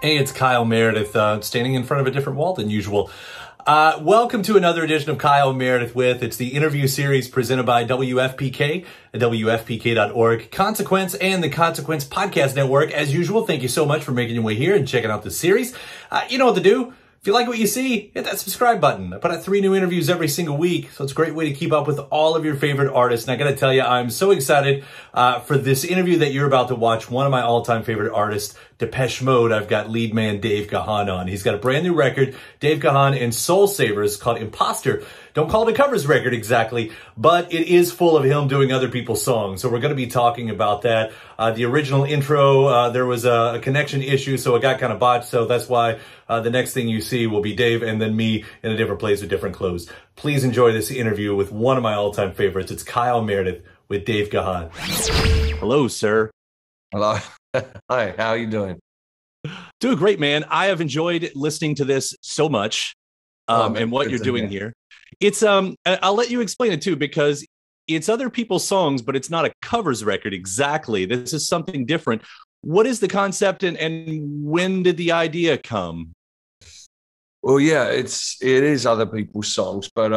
Hey, it's Kyle Meredith, standing in front of a different wall than usual. Welcome to another edition of Kyle Meredith With. It's the interview series presented by WFPK at WFPK.org, Consequence, and the Consequence Podcast Network. As usual, thank you so much for making your way here and checking out this series. You know what to do. If you like what you see, hit that subscribe button. I put out 3 new interviews every single week, so it's a great way to keep up with all of your favorite artists. And I gotta tell you, I'm so excited for this interview that you're about to watch. One of my all-time favorite artists, Depeche Mode. I've got lead man Dave Gahan on. He's got a brand new record, Dave Gahan and Soulsavers, called Imposter. Don't call it a covers record exactly, but it is full of him doing other people's songs. So we're going to be talking about that. The original intro, there was a connection issue, so it got kind of botched. So that's why the next thing you see will be Dave and then me in a different place with different clothes. Please enjoy this interview with one of my all-time favorites. It's Kyle Meredith with Dave Gahan. Hello, sir. Hello. Hi, how are you doing? Doing great, man. I have enjoyed listening to this so much and what you're doing here. It's I'll let you explain it too, because it's other people's songs, but it's not a covers record exactly. This is something different. What is the concept and when did the idea come? Well, yeah, it is other people's songs, but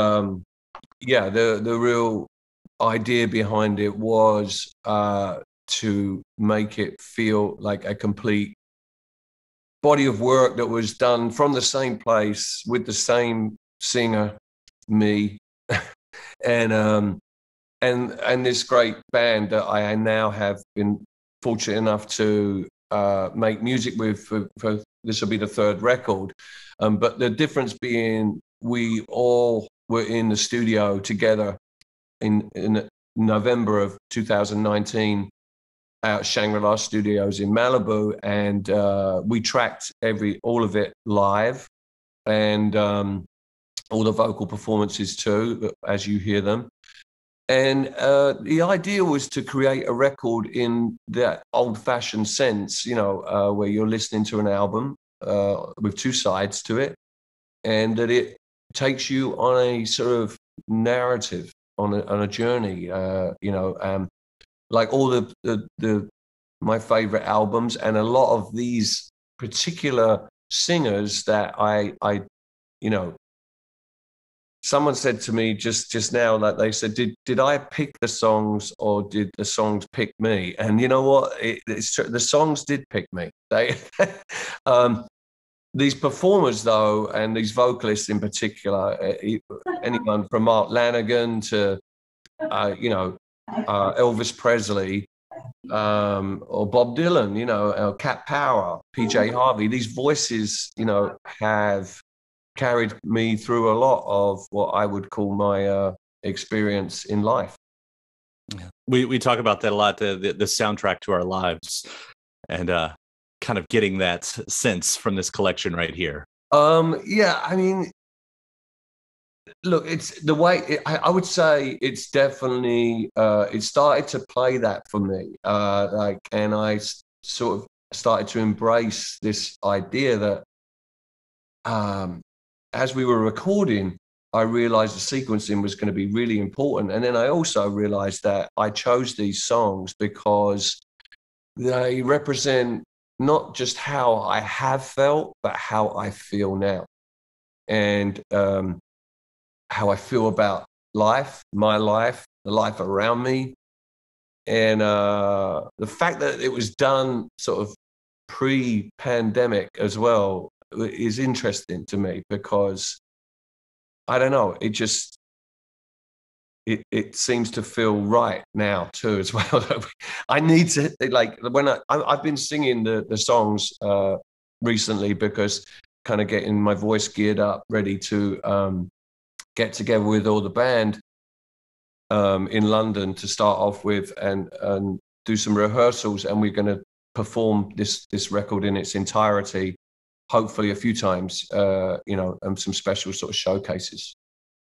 yeah, the real idea behind it was to make it feel like a complete body of work that was done from the same place with the same singer, me, and this great band that I now have been fortunate enough to make music with for this will be the 3rd record. But the difference being we all were in the studio together in November of 2019 at Shangri-La Studios in Malibu, and we tracked all of it live, and all the vocal performances too, as you hear them. And the idea was to create a record in that old-fashioned sense, you know, where you're listening to an album with 2 sides to it, and that it takes you on a sort of narrative, on a journey, you know, like all my favorite albums, and a lot of these particular singers that I you know, someone said to me just now that they said, did I pick the songs or did the songs pick me? And you know what? It's true. The songs did pick me. They, these performers though, and these vocalists in particular, anyone from Mark Lanagan to, you know, Elvis Presley, or Bob Dylan, you know, Cat Power, PJ Harvey, these voices, you know, have carried me through a lot of what I would call my experience in life. We talk about that a lot, the soundtrack to our lives, and kind of getting that sense from this collection right here. Yeah, I mean, look, it's the way I would say it's definitely it started to play that for me, like, and I sort of started to embrace this idea that as we were recording, I realized the sequencing was going to be really important. And then I also realized that I chose these songs because they represent not just how I have felt, but how I feel now. And how I feel about life, my life, the life around me. And the fact that it was done sort of pre-pandemic as well is interesting to me, because I don't know, it just it seems to feel right now too as well. I need to, like, when I've been singing the songs recently, because kind of getting my voice geared up, ready to get together with all the band in London to start off with, and do some rehearsals, and we're going to perform this record in its entirety, hopefully a few times, you know, and some special sort of showcases.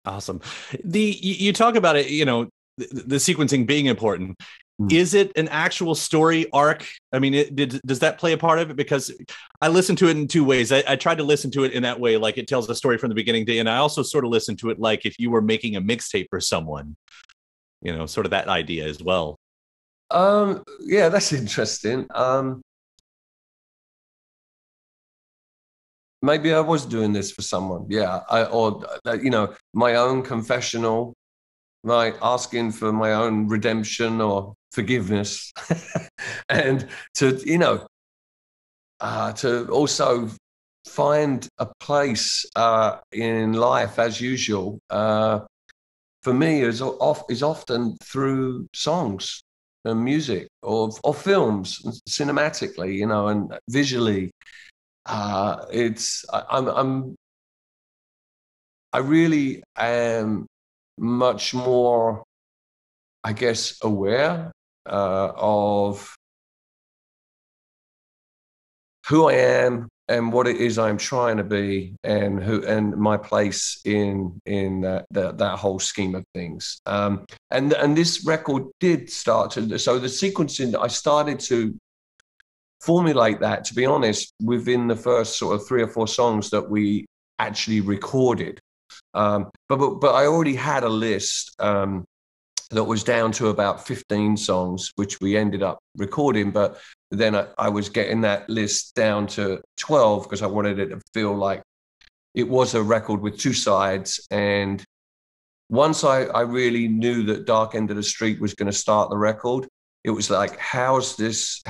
Awesome. You talk about it, you know, the sequencing being important. Is it an actual story arc? I mean, does that play a part of it? Because I listen to it in 2 ways. I tried to listen to it in that way, like it tells the story from the beginning to end. I also sort of listen to it like if you were making a mixtape for someone, you know, sort of that idea as well. Yeah, that's interesting. maybe I was doing this for someone. Yeah. Or, you know, my own confessional, like asking for my own redemption or forgiveness. And to, you know, to also find a place in life as usual, for me is often through songs and music or films cinematically, you know, and visually. I really am much more, I guess, aware of who I am and what it is I'm trying to be, and my place in that whole scheme of things. And this record did start to, so the sequencing, I started to formulate that, to be honest, within the first sort of 3 or 4 songs that we actually recorded. But I already had a list that was down to about 15 songs, which we ended up recording. But then I was getting that list down to 12 because I wanted it to feel like it was a record with 2 sides. And once I really knew that Dark End of the Street was going to start the record, it was like, how's this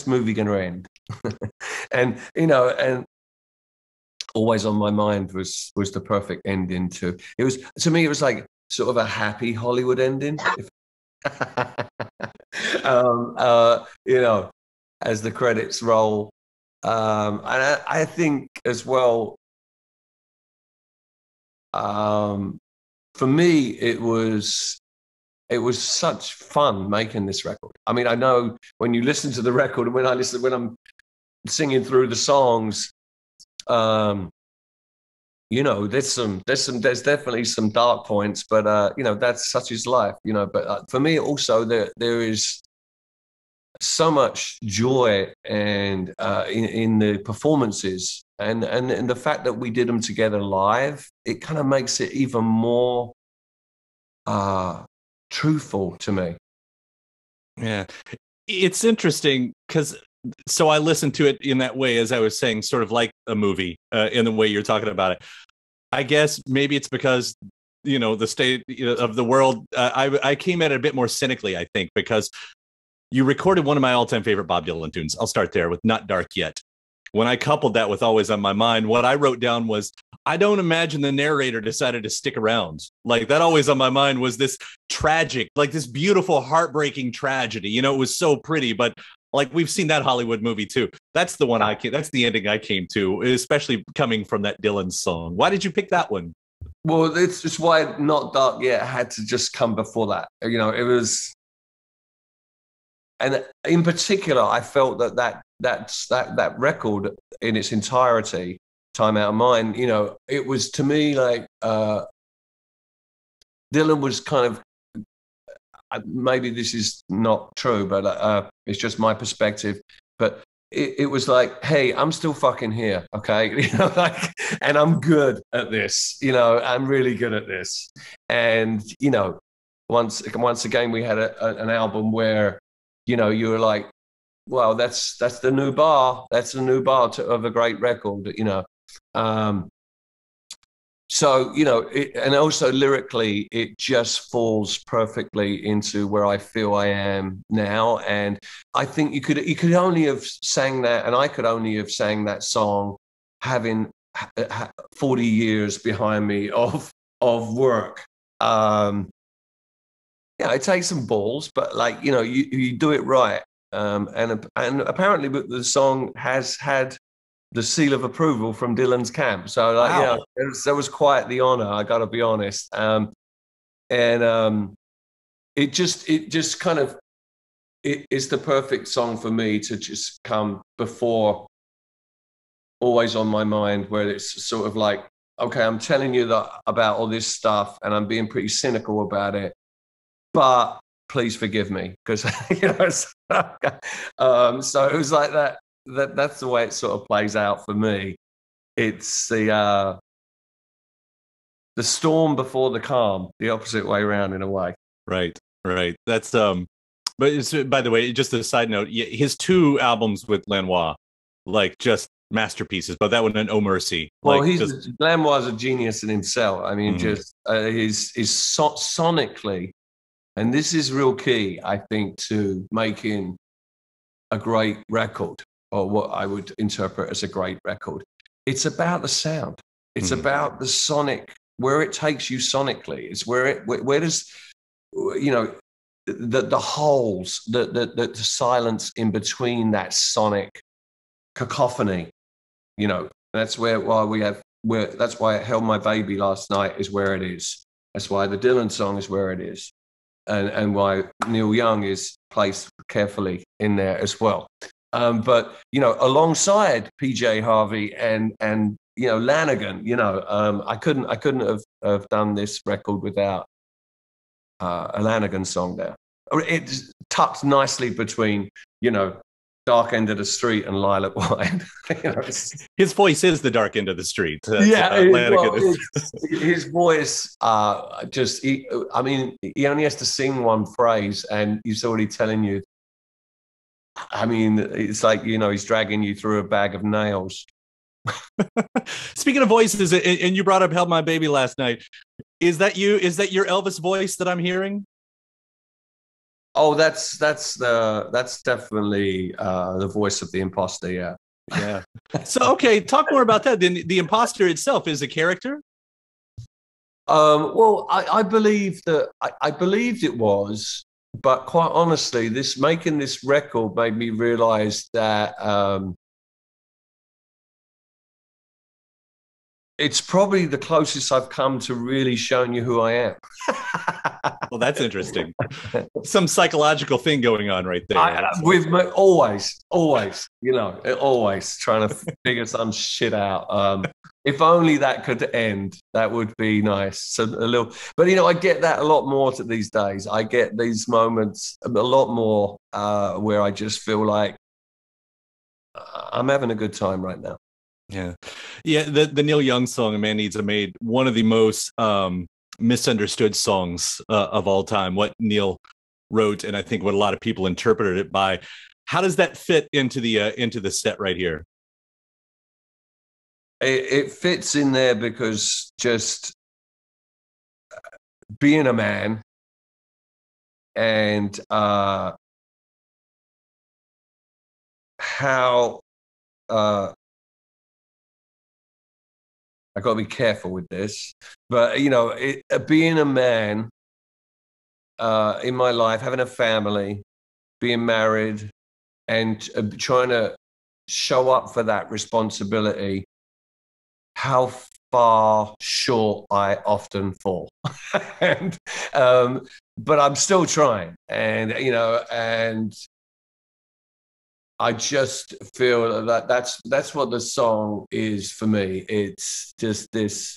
movie going to end? And, you know, and always on my mind was the perfect ending to it. Was, to me, it was like sort of a happy Hollywood ending. You know, as the credits roll. And I think as well, for me, it was such fun making this record. I mean, I know when you listen to the record and when I'm singing through the songs, you know, there's definitely some dark points, but you know, that's such is life, you know. But for me, also there is so much joy and in the performances, and the fact that we did them together live, it kind of makes it even more truthful to me. Yeah, it's interesting because so I listened to it in that way, as I was saying, sort of like a movie in the way you're talking about it. I guess maybe it's because, you know, the state of the world. I came at it a bit more cynically, I think, because you recorded one of my all-time favorite Bob Dylan tunes. I'll start there with Not Dark Yet. When I coupled that with Always on My Mind, what I wrote down was, I don't imagine the narrator decided to stick around. Like, that Always on My Mind was this tragic, like this beautiful, heartbreaking tragedy. You know, it was so pretty, but like we've seen that Hollywood movie too. That's the one that's the ending I came to, especially coming from that Dylan song. Why did you pick that one? Well, it's just why Not Dark Yet had to just come before that. You know, it was, and in particular, I felt that record in its entirety, Time Out of Mind, you know, it was to me like Dylan was kind of, maybe this is not true, but it's just my perspective. But it was like, hey, I'm still fucking here, okay? You know, like, and I'm good at this. You know, I'm really good at this. And you know, once again, we had an album where, you know, you were like, well, that's the new bar. That's the new bar of a great record. You know. So, you know, and also lyrically, it just falls perfectly into where I feel I am now. And I think you could only have sang that, and I could only have sang that song having 40 years behind me of work. Yeah, it takes some balls, but like, you know, you do it right. And apparently the song has had the seal of approval from Dylan's camp. So, like, wow. You know, that was quite the honor, I got to be honest. And it just kind of, it is the perfect song for me to just come before Always on My Mind, where it's sort of like, okay, I'm telling you about all this stuff and I'm being pretty cynical about it, but please forgive me, because you know. So it was like that. That's the way it sort of plays out for me. It's the storm before the calm, the opposite way around in a way. Right. That's but it's, by the way, just a side note, his 2 albums with Lanois, like, just masterpieces, but that one and Oh Mercy. Well, Like, Glenn was a genius in himself. I mean, just his sonically, and this is real key, I think, to making a great record, or what I would interpret as a great record. It's about the sound. It's about the sonic, where it takes you sonically. It's where does, you know, the holes, the silence in between that sonic cacophony. You know, that's where that's why Held My Baby last night is where it is. That's why the Dylan song is where it is. And why Neil Young is placed carefully in there as well. But, you know, alongside PJ Harvey and you know, Lanagan, you know, I couldn't have done this record without a Lanagan song there. It's tucked nicely between, you know, Dark End of the Street and Lilac White. You know, his voice is the dark end of the street. His voice I mean, he only has to sing one phrase and he's already telling you. I mean, it's like, you know, he's dragging you through a bag of nails. Speaking of voices, and you brought up Held My Baby last night. Is that you? Is that your Elvis voice that I'm hearing? Oh, that's definitely the voice of the imposter. Yeah. Yeah. So, okay, talk more about that. Then the imposter itself is a character. Well, I believe that I believed it was, but quite honestly, making this record made me realize that it's probably the closest I've come to really showing you who I am. Well, that's interesting. Some psychological thing going on right there. Always, you know, always trying to figure some shit out. If only that could end, that would be nice. So but you know, I get that a lot more these days. I get these moments a lot more where I just feel like I'm having a good time right now. Yeah. The Neil Young song "A Man Needs a Maid," one of the most misunderstood songs of all time. What Neil wrote, and I think what a lot of people interpreted it by. How does that fit into the set right here? It fits in there because just being a man and how I got to be careful with this, but you know, being a man in my life, having a family, being married, and trying to show up for that responsibility, how far short I often fall. And but I'm still trying, and you know, and I just feel that that's what the song is for me. It's just this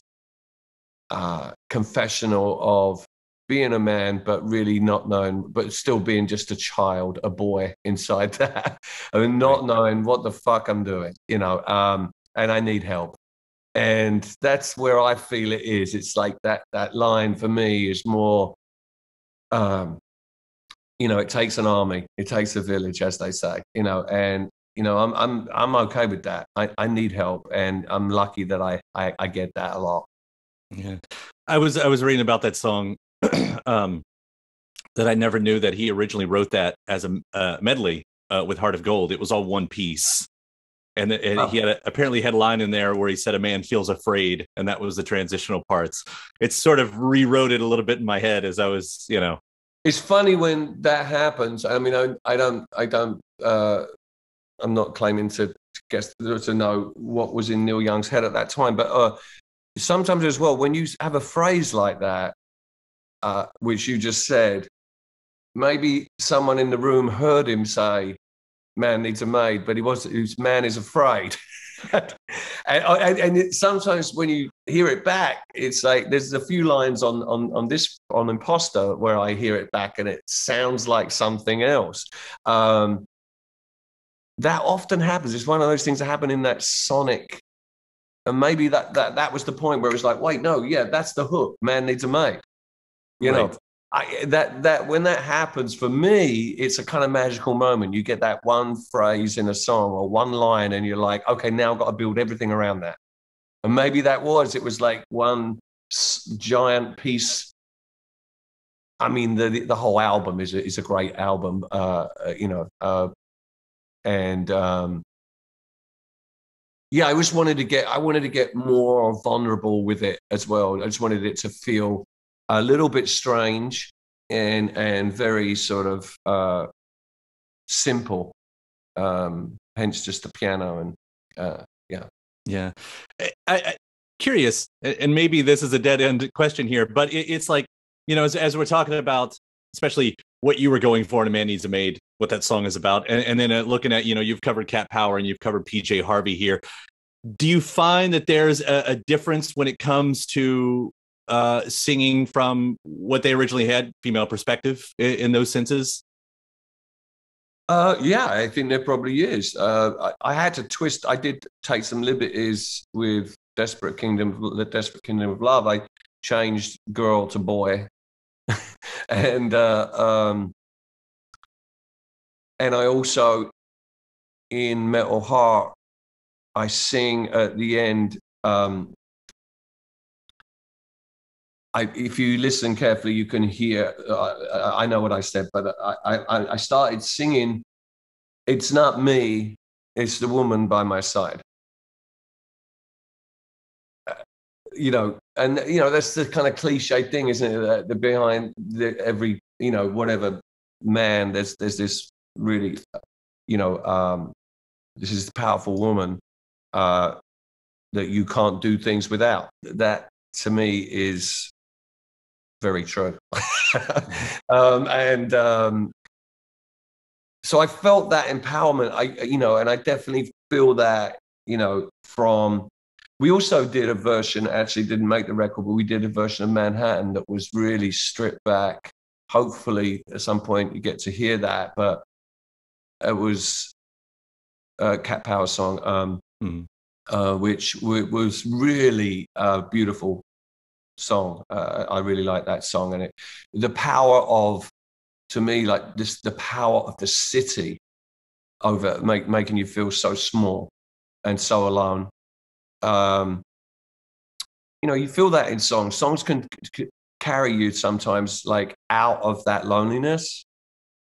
confessional of being a man, but really not knowing, but still being just a child, a boy inside that, and not knowing what the fuck I'm doing, you know, and I need help. And that's where I feel it is. It's like that line for me is more, you know, it takes an army, it takes a village, as they say, you know, and, you know, I'm okay with that. I need help, and I'm lucky that I get that a lot. Yeah. I was reading about that song that I never knew that he originally wrote that as a medley with Heart of Gold. It was all one piece. And he apparently had a line in there where he said, "A man feels afraid," and that was the transitional parts. It sort of rewrote it a little bit in my head as I was, you know. It's funny when that happens. I mean, I'm not claiming to know what was in Neil Young's head at that time, but sometimes as well, when you have a phrase like that, which you just said, maybe someone in the room heard him say, "Man needs a maid," but his man is afraid. and sometimes when you hear it back, it's like there's a few lines on Imposter where I hear it back and it sounds like something else. That often happens. It's one of those things that happen in that sonic, and maybe that was the point where it was like, wait, no, yeah, that's the hook. Man needs a maid. You know, that when that happens for me, it's a kind of magical moment. You get that one phrase in a song or one line, and you're like, okay, now I've got to build everything around that. And maybe it was like one giant piece. I mean, the whole album is a great album, and yeah, I wanted to get more vulnerable with it as well. I just wanted it to feel a little bit strange and very sort of simple. Hence just the piano and yeah. Yeah. I curious, and maybe this is a dead end question here, but it's like, as we're talking about, especially what you were going for in A Man Needs a Maid, what that song is about, and then looking at, you've covered Cat Power and you've covered PJ Harvey here. Do you find that there's a difference when it comes to singing from what they originally had, female perspective, in those senses? Yeah, I think there probably is. I had to twist. I did take some liberties with the Desperate Kingdom of Love. I changed girl to boy, and I also in Metal Heart I sing at the end. If you listen carefully, you can hear. I know what I said, but I started singing. It's not me; it's the woman by my side. And that's the kind of cliche thing, isn't it? The behind every whatever man, there's this really this is the powerful woman that you can't do things without. That to me is very true. So I felt that empowerment. And I definitely feel that, from. We also did a version, actually didn't make the record, but we did a version of Manhattan that was really stripped back. Hopefully at some point you get to hear that, but it was a Cat Power song, which was really a beautiful song. I really like that song, and the power of, to me, like this, the power of the city over making you feel so small and so alone. You feel that in songs. Songs can carry you sometimes, like out of that loneliness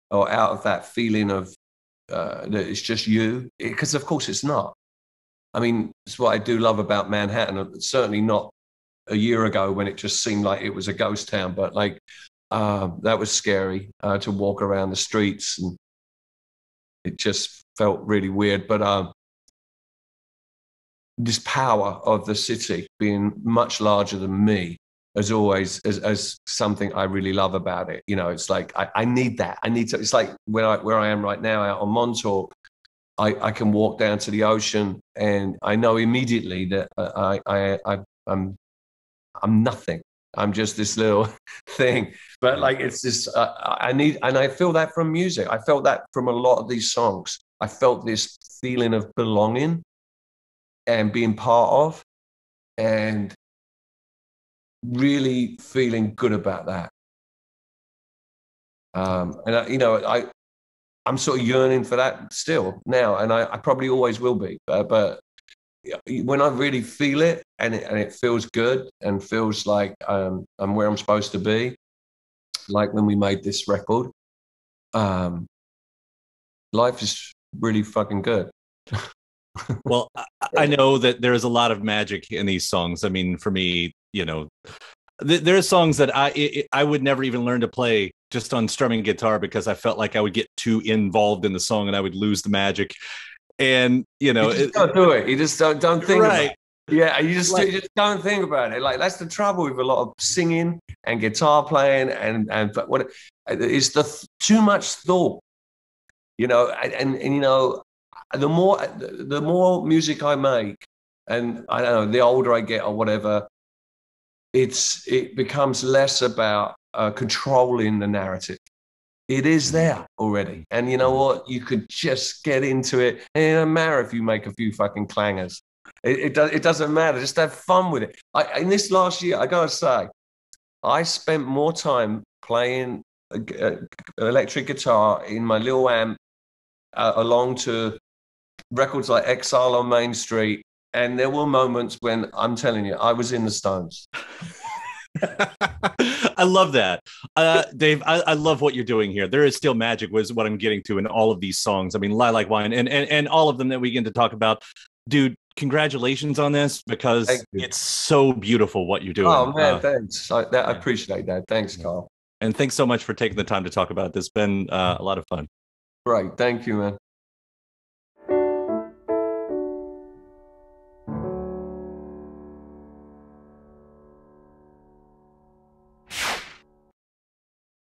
or out of that feeling of that it's just you, because of course it's not. I mean, it's what I do love about Manhattan. Certainly not a year ago when it just seemed like it was a ghost town, but like that was scary to walk around the streets, and it just felt really weird. But this power of the city being much larger than me, as always, as something I really love about it. It's like I need that. I need to. It's like where I am right now out on Montauk. I can walk down to the ocean, and I know immediately that I'm nothing. I'm just this little thing. But like it's this. I need, and I feel that from music. I felt that from a lot of these songs. I felt this feeling of belonging and being part of, and really feeling good about that. I'm sort of yearning for that still now, and I probably always will be. But when I really feel it, and it feels good, and feels like I'm where I'm supposed to be, like when we made this record, life is really fucking good. Well, I know that there is a lot of magic in these songs. I mean, for me, there are songs that I would never even learn to play just on strumming guitar, because I felt like I would get too involved in the song and I would lose the magic. And you just don't do it. You just don't think right. about it. Yeah, you just don't think about it. Like that's the trouble with a lot of singing and guitar playing, and what it's too much thought. The more music I make, and I don't know, the older I get or whatever, it becomes less about controlling the narrative. It is there already, and you know what? You could just get into it, and it doesn't matter if you make a few fucking clangers. It doesn't matter. Just have fun with it. In this last year, I gotta say, I spent more time playing electric guitar in my little amp along to records like Exile on Main Street. And there were moments when, I'm telling you, I was in the Stones. I love that. Dave, I love what you're doing here. There is still magic, was what I'm getting to in all of these songs. I mean, Lilac Wine and all of them that we get to talk about. Dude, congratulations on this, because it's so beautiful what you're doing. Oh, man, thanks. I appreciate that. Thanks, Kyle. And thanks so much for taking the time to talk about this. It's been a lot of fun. Great. Thank you, man.